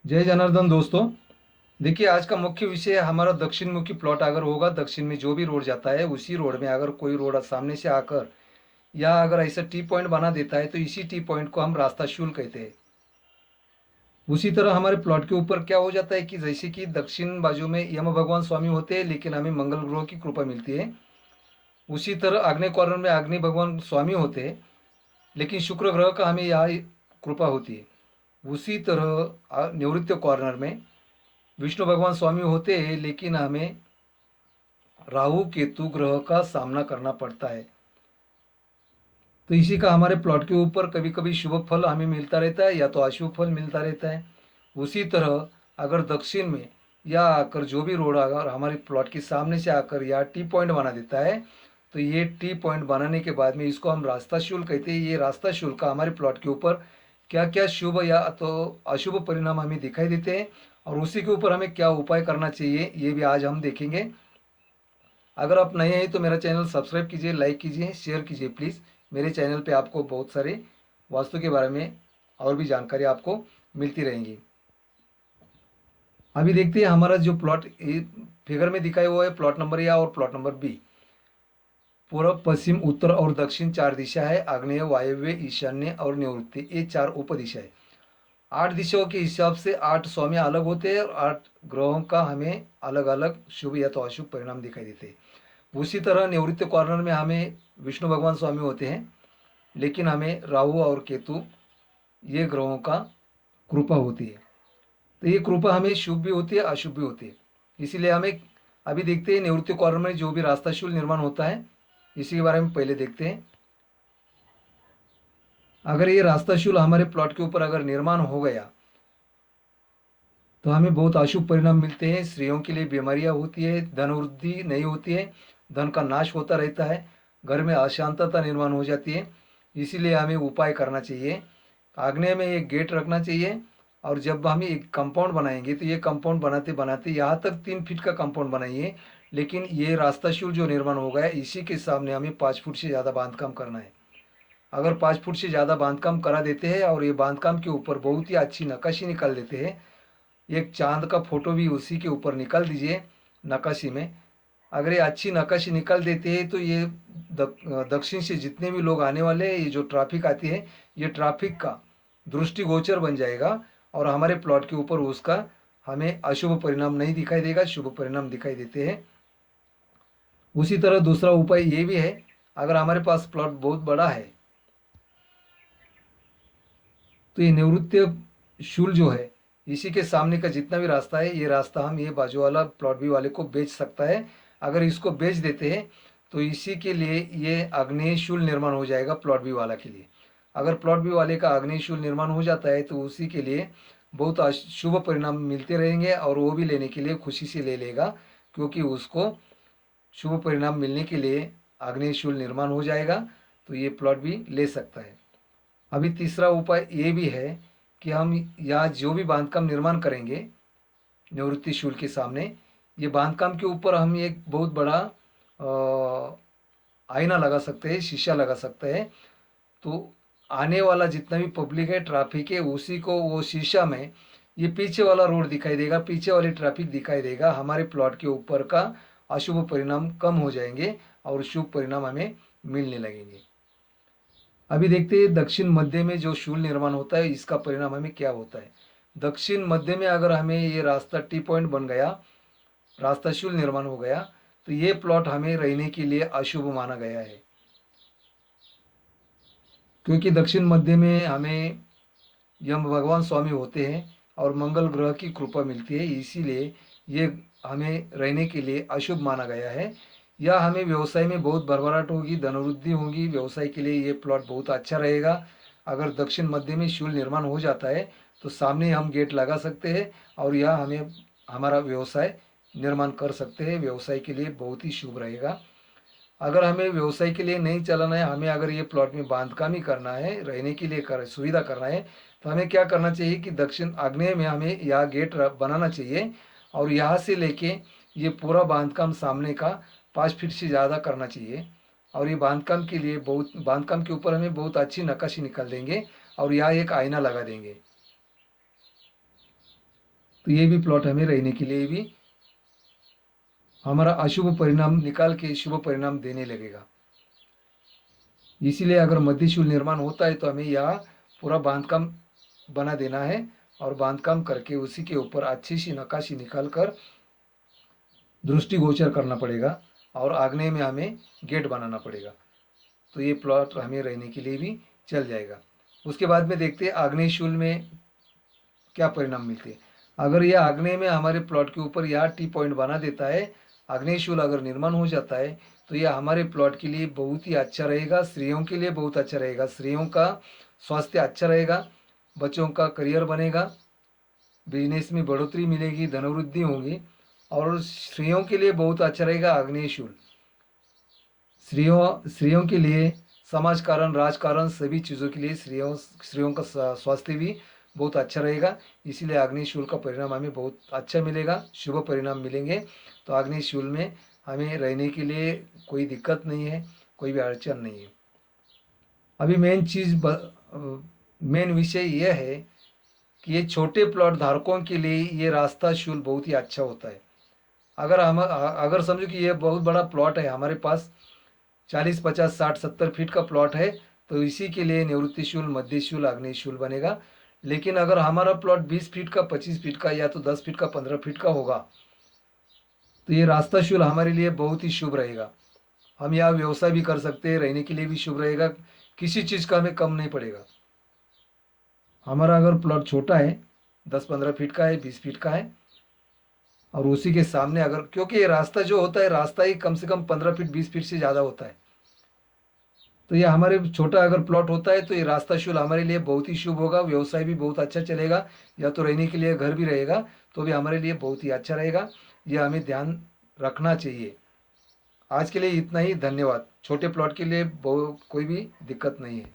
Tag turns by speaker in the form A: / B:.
A: जय जनार्दन दोस्तों। देखिए, आज का मुख्य विषय हमारा दक्षिण मुखी प्लॉट अगर होगा, दक्षिण में जो भी रोड जाता है उसी रोड में अगर कोई रोड सामने से आकर या अगर ऐसा टी पॉइंट बना देता है तो इसी टी पॉइंट को हम रास्ता शूल कहते हैं। उसी तरह हमारे प्लॉट के ऊपर क्या हो जाता है कि जैसे कि दक्षिण बाजू में यम भगवान स्वामी होते हैं, लेकिन हमें मंगल ग्रह की कृपा मिलती है। उसी तरह आग्नेय कॉर्नर में अग्नि भगवान स्वामी होते हैं, लेकिन शुक्र ग्रह का हमें यहाँ कृपा होती है। उसी तरह निवृत्त कॉर्नर में विष्णु भगवान स्वामी होते हैं, लेकिन हमें राहु केतु ग्रह का सामना करना पड़ता है। तो इसी का हमारे प्लॉट के ऊपर कभी कभी शुभ फल हमें मिलता रहता है या तो अशुभ फल मिलता रहता है। उसी तरह अगर दक्षिण में या आकर जो भी रोड अगर हमारे प्लॉट के सामने से आकर या टी पॉइंट बना देता है, तो ये टी पॉइंट बनाने के बाद में इसको हम रास्ता शुल्क कहते हैं। ये रास्ता शुल्क का हमारे प्लॉट के ऊपर क्या क्या शुभ या तो अशुभ परिणाम हमें दिखाई देते हैं, और उसी के ऊपर हमें क्या उपाय करना चाहिए ये भी आज हम देखेंगे। अगर आप नए हैं तो मेरा चैनल सब्सक्राइब कीजिए, लाइक कीजिए, शेयर कीजिए प्लीज़। मेरे चैनल पे आपको बहुत सारे वास्तु के बारे में और भी जानकारी आपको मिलती रहेंगी। अभी देखते हैं हमारा जो प्लॉट फिगर में दिखाया हुआ है, प्लॉट नंबर ए और प्लॉट नंबर बी। पूर्व, पश्चिम, उत्तर और दक्षिण चार दिशा है। आग्नेय, वायव्य, ईशान्य और निवृत्ति, ये चार उपदिशा है। 8 दिशाओं के हिसाब से 8 स्वामी अलग होते हैं और 8 ग्रहों का हमें अलग अलग शुभ या तो अशुभ परिणाम दिखाई देते हैं। उसी तरह निवृत्त कॉर्नर में हमें विष्णु भगवान स्वामी होते हैं, लेकिन हमें राहु और केतु ये ग्रहों का कृपा होती है। तो ये कृपा हमें शुभ भी होती है, अशुभ भी होती है। इसीलिए हमें अभी देखते हैं निवृत्ति कॉर्नर में जो भी रास्ता शूल निर्माण होता है, इसी के बारे में पहले देखते हैं। अगर ये रास्ता शूल हमारे प्लॉट के ऊपर अगर निर्माण हो गया तो हमें बहुत अशुभ परिणाम मिलते हैं। स्त्रियों के लिए बीमारियां होती है, धन वृद्धि नहीं होती है, धन का नाश होता रहता है, घर में अशांतता निर्माण हो जाती है। इसीलिए हमें उपाय करना चाहिए। आग्नेय में एक गेट रखना चाहिए, और जब हम एक कंपाउंड बनाएंगे तो ये कंपाउंड बनाते बनाते यहाँ तक 3 फीट का कंपाउंड बनाइए, लेकिन ये रास्ता शूल जो निर्माण हो गया इसी के सामने हमें 5 फुट से ज़्यादा बांधकाम करना है। अगर 5 फुट से ज़्यादा बांधकाम करा देते हैं और ये बांधकाम के ऊपर बहुत ही अच्छी नक्काशी निकाल देते हैं, एक चांद का फोटो भी उसी के ऊपर निकाल दीजिए नक्काशी में। अगर ये अच्छी नक्काशी निकाल देते हैं तो ये दक्षिण से जितने भी लोग आने वाले हैं, ये जो ट्रैफिक आती है, ये ट्रैफिक का दृष्टिगोचर बन जाएगा, और हमारे प्लॉट के ऊपर उसका हमें अशुभ परिणाम नहीं दिखाई देगा, शुभ परिणाम दिखाई देते हैं। उसी तरह दूसरा उपाय ये भी है, अगर हमारे पास प्लॉट बहुत बड़ा है तो ये निवृत्ति शूल जो है इसी के सामने का जितना भी रास्ता है, ये रास्ता हम ये बाजू वाला प्लॉट भी वाले को बेच सकता है। अगर इसको बेच देते हैं तो इसी के लिए ये आग्नेय शूल निर्माण हो जाएगा प्लॉट बी वाला के लिए। अगर प्लॉट बी वाले का आग्नेय शूल निर्माण हो जाता है तो उसी के लिए बहुत शुभ परिणाम मिलते रहेंगे, और वो भी लेने के लिए खुशी से ले लेगा, क्योंकि उसको शुभ परिणाम मिलने के लिए आग्नेय शूल निर्माण हो जाएगा, तो ये प्लॉट भी ले सकता है। अभी तीसरा उपाय ये भी है कि हम यहाँ जो भी बांधकाम निर्माण करेंगे निवृत्ति शूल के सामने, ये बांधकाम के ऊपर हम एक बहुत बड़ा आईना लगा सकते हैं, शीशा लगा सकते हैं। तो आने वाला जितना भी पब्लिक है, ट्रैफिक है, उसी को वो शीशा में ये पीछे वाला रोड दिखाई देगा, पीछे वाली ट्रैफिक दिखाई देगा। हमारे प्लॉट के ऊपर का अशुभ परिणाम कम हो जाएंगे और शुभ परिणाम हमें मिलने लगेंगे। अभी देखते हैं दक्षिण मध्य में जो शूल निर्माण होता है इसका परिणाम हमें क्या होता है। दक्षिण मध्य में अगर हमें ये रास्ता टी पॉइंट बन गया, रास्ता शूल निर्माण हो गया, तो ये प्लॉट हमें रहने के लिए अशुभ माना गया है, क्योंकि दक्षिण मध्य में हमें यम भगवान स्वामी होते हैं और मंगल ग्रह की कृपा मिलती है, इसीलिए ये हमें रहने के लिए अशुभ माना गया है। या हमें व्यवसाय में बहुत भरभराट होगी, धनवृद्धि होगी, व्यवसाय के लिए ये प्लॉट बहुत अच्छा रहेगा। अगर दक्षिण मध्य में शूल निर्माण हो जाता है तो सामने हम गेट लगा सकते हैं, और यह हमें हमारा व्यवसाय निर्माण कर सकते हैं। व्यवसाय के लिए बहुत ही शुभ रहेगा। अगर हमें व्यवसाय के लिए नहीं चलाना है, हमें अगर ये प्लॉट में बांधकाम ही करना है, रहने के लिए सुविधा करना है, तो हमें क्या करना चाहिए कि दक्षिण आग्नेय में हमें यहाँ गेट बनाना चाहिए, और यहाँ से लेके ये पूरा बांधकाम सामने का 5 फीट से ज़्यादा करना चाहिए। और ये बांधकाम के लिए बहुत, बांधकाम के ऊपर हमें बहुत अच्छी नक्काशी निकाल देंगे और यहाँ एक आईना लगा देंगे। तो ये भी प्लॉट हमें रहने के लिए भी हमारा अशुभ परिणाम निकाल के शुभ परिणाम देने लगेगा। इसीलिए अगर मध्य शूल निर्माण होता है तो हमें यहाँ पूरा बांधकाम बना देना है और बांधकाम करके उसी के ऊपर अच्छी सी नक्काशी निकाल कर दृष्टिगोचर करना पड़ेगा और आग्नेय में हमें गेट बनाना पड़ेगा। तो ये प्लॉट हमें रहने के लिए भी चल जाएगा। उसके बाद में देखते हैं आग्नेय शूल में क्या परिणाम मिलते हैं। अगर यह आग्नेय में हमारे प्लॉट के ऊपर यह टी पॉइंट बना देता है, आग्नेय शूल अगर निर्माण हो जाता है तो यह हमारे प्लॉट के लिए बहुत ही अच्छा रहेगा, स्त्रियों के लिए बहुत अच्छा रहेगा। स्त्रियों का स्वास्थ्य अच्छा रहेगा, बच्चों का करियर बनेगा, बिजनेस में बढ़ोतरी मिलेगी, धनवृद्धि होगी और स्त्रियों के लिए बहुत अच्छा रहेगा आग्नेय शूल। स्त्रियों के लिए समाज कारण, राजकारण सभी चीज़ों के लिए स्त्रियों स्त्रियों का स्वास्थ्य भी बहुत अच्छा रहेगा। इसीलिए आग्नेय शूल का परिणाम हमें बहुत अच्छा मिलेगा, शुभ परिणाम मिलेंगे। तो आग्नेय शूल में हमें रहने के लिए कोई दिक्कत नहीं है, कोई भी अड़चन नहीं है। अभी मेन विषय यह है कि ये छोटे प्लॉट धारकों के लिए ये रास्ता शूल बहुत ही अच्छा होता है। अगर समझो कि ये बहुत बड़ा प्लॉट है, हमारे पास 40, 50, 60, 70 फीट का प्लॉट है, तो इसी के लिए निवृत्ति शूल, मध्य शूल, आग्नेय शूल बनेगा। लेकिन अगर हमारा प्लॉट 20 फीट का, 25 फीट का या तो 10 फीट का, 15 फीट का होगा तो ये रास्ता शूल हमारे लिए बहुत ही शुभ रहेगा। हम यहाँ व्यवसाय भी कर सकते हैं, रहने के लिए भी शुभ रहेगा, किसी चीज़ का हमें कम नहीं पड़ेगा। हमारा अगर प्लॉट छोटा है, 10, 15 फीट का है, 20 फीट का है और उसी के सामने अगर, क्योंकि ये रास्ता जो होता है रास्ता ही कम से कम 15 फीट 20 फीट से ज़्यादा होता है, तो ये हमारे छोटा अगर प्लॉट होता है तो ये रास्ता शूल हमारे लिए बहुत ही शुभ होगा। व्यवसाय भी बहुत अच्छा चलेगा, या तो रहने के लिए घर भी रहेगा तो भी हमारे लिए बहुत ही अच्छा रहेगा। ये हमें ध्यान रखना चाहिए। आज के लिए इतना ही, धन्यवाद। छोटे प्लॉट के लिए कोई भी दिक्कत नहीं है।